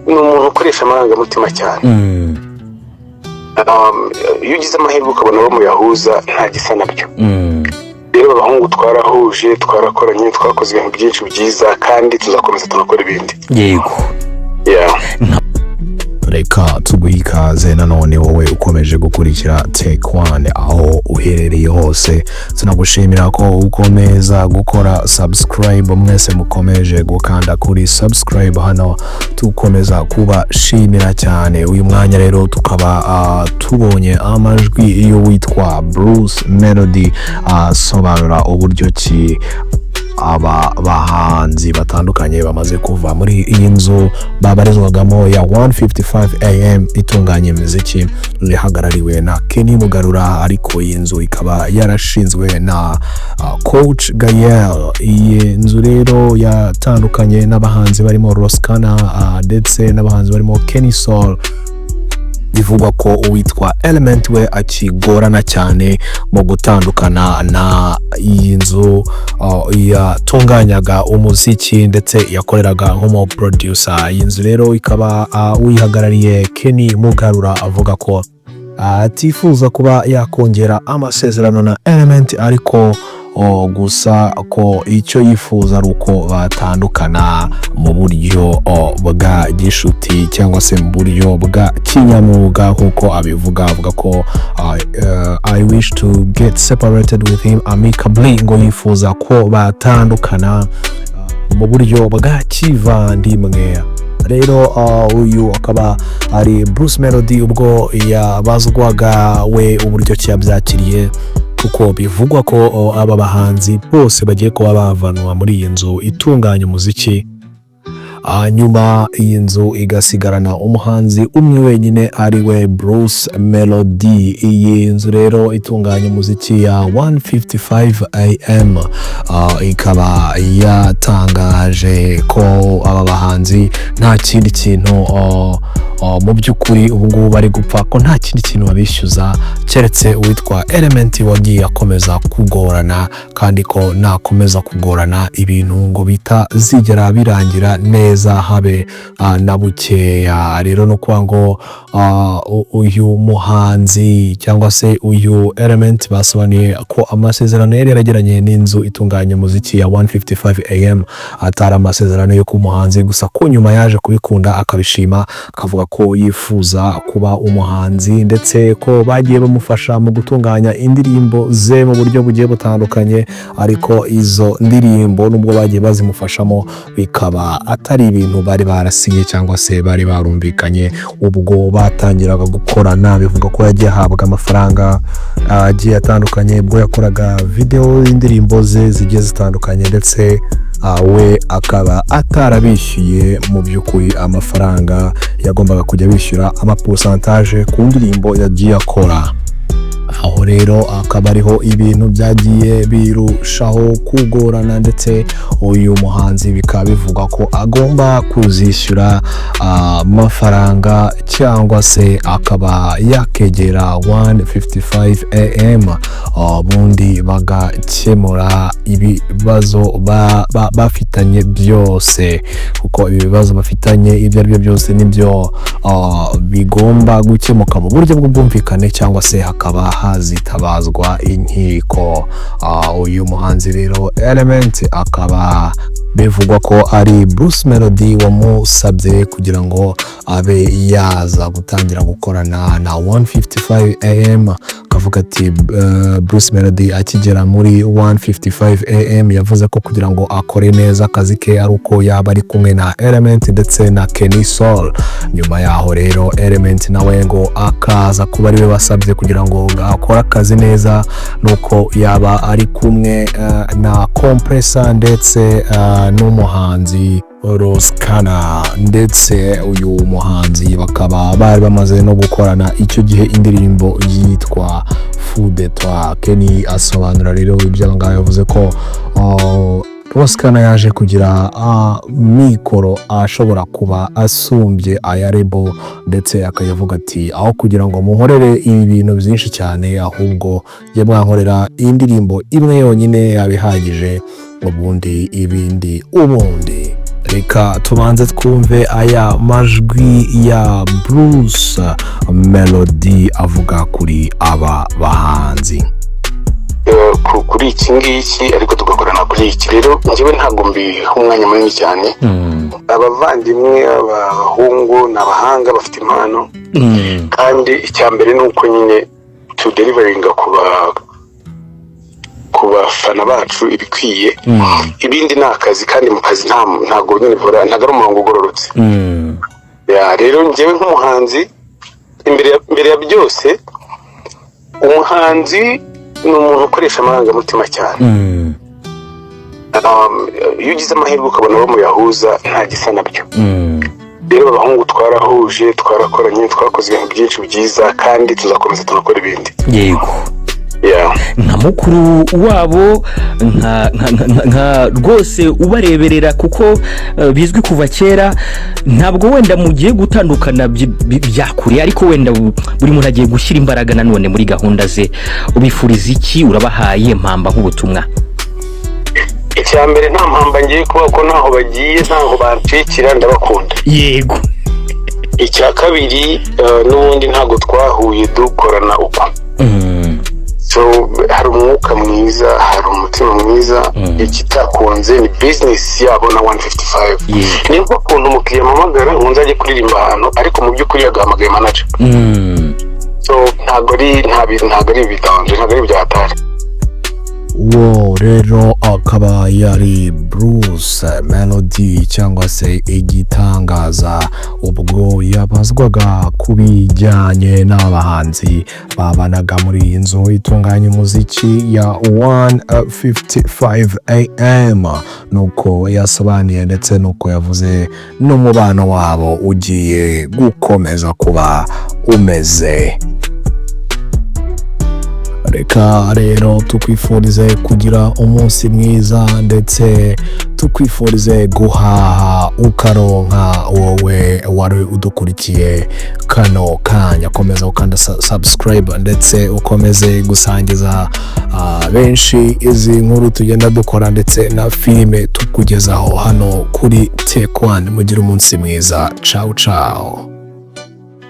ni umuntu ukoresha amarangamutima cyane. Iyo ugize amahirwe ukabona abo muyahuza nta gisa nabyo. Rero abahungu twarahuje, twarakoranye, twakoze ibintu byinshi byiza kandi tuzakomeza tunakora ibindi. Yego. Reka tuguhe ikaze nanone wowe ukomeje gukurikira Take One aho uherereye hose. Tunagushimira ko ukomeza gukora subscribe, mwese mukomeje gukanda kuri subscribe hano, tukomeza kubashimira cyane. Uyu mwanya rero tukaba tubonye amajwi iyo witwa Bruce Melody asobanura uburyo ki aba bahanzi batandukanye bamaze kuva muri iyi nzu babarizwagamo ya 155 AM itunganya imiziki rihagarariwe na Kenny Mugarura, ariko iyi nzu ikaba yarashinzwe na Coach Gael. Iyi nzu rero yatandukanye n'abahanzi barimo Roskana ndetse n'abahanzi barimo Kenysol. Bivugwa ko uwitwa Element we akigorana cyane mu gutandukana na iyi nzu yatunganyaga umuziki ndetse yakoreraga nk'umu producer. Iyi nzu rero ikaba wihagarariye Kenny Mugarura avuga ko atifuza kuba yakongera amasezerano na Element, ariko gusa ko icyo yifuza ari uko batandukana mu buryo bwa gishuti cyangwa se mu buryo bwa kinyamwuga nk'uko abivuga. Avuga ko I wish to get separated with him amicably, ngo yifuza ko batandukana mu buryo bwa kivandimwe. Rero uyu akaba ari Bruce Melody ubwo yabazwaga we uburyo yabyakiriye, kuko bivugwa ko aba bahanzi bose bagiye kuba bavanwa muri iyi nzu itunganya umuziki, nyuma iyi nzu igasigarana umuhanzi umwe wenyine ari we Bruce Melody. Iyi nzu rero itunganya umuziki ya 155 AM ikaba yatangaje ko aba bahanzi nta kindi kintu mu by'ukuri ubu ngubu bari gupfa, ko nta kindi kintu babishyuza keretse uwitwa Element wagiye akomeza kugorana, kandi ko nakomeza kugorana ibintu ngo bitazigera birangira neza habe na bukeya. Rero no kuba ngo uyu muhanzi cyangwa se uyu Element basobanuye ko amasezerano yari yaragiranye n'inzu itunganya umuziki ya 155 AM atari amasezerano yo ku muhanzi gusa, ko nyuma yaje kubikunda akabishima, akavuga ko yifuza kuba umuhanzi ndetse ko bagiye bamufasha mu gutunganya indirimbo ze mu buryo bugiye butandukanye, ariko izo ndirimbo nubwo bagiye bazimufashamo bikaba atari ibintu bari barasinye cyangwa se bari barumvikanye ubwo batangiraga gukorana. Bivuga ko yagiye ahabwa amafaranga agiye atandukanye ubwo yakoraga video y'indirimbo ze zigiye zitandukanye, ndetse we akaba atarabishyuye mu by'ukuri amafaranga yagombaga kujya bishyura amaposantaje ku ndirimbo yagiye akora. Aho rero akaba ariho ibintu byagiye birushaho kugorana, ndetse uyu muhanzi bikaba bivuga ko agomba kuzishyura amafaranga cyangwa se akaba yakegera 155 AM ubundi bagakemura ibibazo bafitanye byose, kuko ibibazo bafitanye ibyo ari byo byose nibyo bigomba gukemuka mu buryo bw'ubwumvikane cyangwa se hakaba hazitabazwa inkiko. Uyu muhanzi rero Element akaba bivugwa ko ari Bruce Melody wamusabye kugira ngo abe yaza gutangira gukorana na 155 AM. Akavuga ati Bruce Melody akigera muri 155 AM yavuze ko kugira ngo akore neza akazi ke ari uko yaba ari kumwe na Element ndetse na Kenysol. Nyuma yaho rero Element nawe ngo akaza kuba ari we basabye kugira ngo akore akazi neza, nuko yaba ari kumwe na compressor ndetse n'umuhanzi Roskana, ndetse uyu muhanzi bakaba bari bamaze no gukorana icyo gihe indirimbo yitwa Fude Toi. Kenny asobanura rero ibyo ngaho yavuze ko Roskana yaje kugira mikoro ashobora kuba asumbye aya rebo, ndetse akayavuga ati aho kugira ngo muhorere ibi bintu byinshi cyane ahubwo ye mwankorera indirimbo imwe yonyine yabihagije, ubundi ibindi ubundi reka tubanze twumve aya majwi ya Bruce Melody avuga kuri aba bahanzi. Kuri iki ngiki ariko tugakorana kuri iki rero njyewe ntabwo mbiha umwanya munini cyane. Abavandimwe abahungu n'abahanga bafite impano kandi icyambere nuko nyine to deliveringa ku bafana bacu ibikwiye. Ibindi ni akazi kandi mu kazi ntabwo nyine ntabwo ari umurongo ugororotse. Rero njyewe nk'umuhanzi imbere ya byose umuhanzi ni umuntu ukoresha amarangamutima cyane. Iyo ugize amahirwe ukabona abo muyahuza nta gisa nabyo. Rero abahungu twarahuje twarakoranye twakoze ibintu byinshi byiza kandi tuzakomeza tunakora ibindi. Yego nka mukuru wabo nka rwose ubareberera kuko bizwi kuva kera ntabwo wenda mugiye gutandukana byakuri ariko wenda buri muntu agiye gushyira imbaraga nanone muri gahunda ze. Ubifuriza iki urabahaye mpamba nk'ubutumwa? Icyambere nta mpamba ngiye kuba ko naho bagiye ntaho bancikira ndabakunda. Yego. Icya kabiri n'ubundi ntago twahuye dukorana uko. So hari umwuka mwiza hari umutima mwiza. Ikitakunze ni business yabo na 155. Ni nko kuntu umukiriya mpamagara nkunze ajye kuririmba ahantu ariko mu by'ukuri yagahamagaye manager. So ntago ari ibidanje ntago ari ibyatari. Uwo rero akaba yari Bruce Melody cyangwa se igitangaza ubwo yabazwaga kubijyanye n'abahanzi babanaga muri iyi nzu itunganya umuziki ya 155 AM. nuko yasobanuye ndetse nuko yavuze n'umubano wabo ugiye gukomeza kuba umeze. Reka rero tukwifurize kugira umunsi mwiza ndetse tukwifurize guhaha ukaronka wowe wari udukurikiye kano kanya. Komeza ukanda subscribe ndetse ukomeze gusangiza benshi izi nkuru tugenda dukora ndetse na filime tukugezaho hano kuri Take One. Mugire umunsi mwiza. Ciao ciao.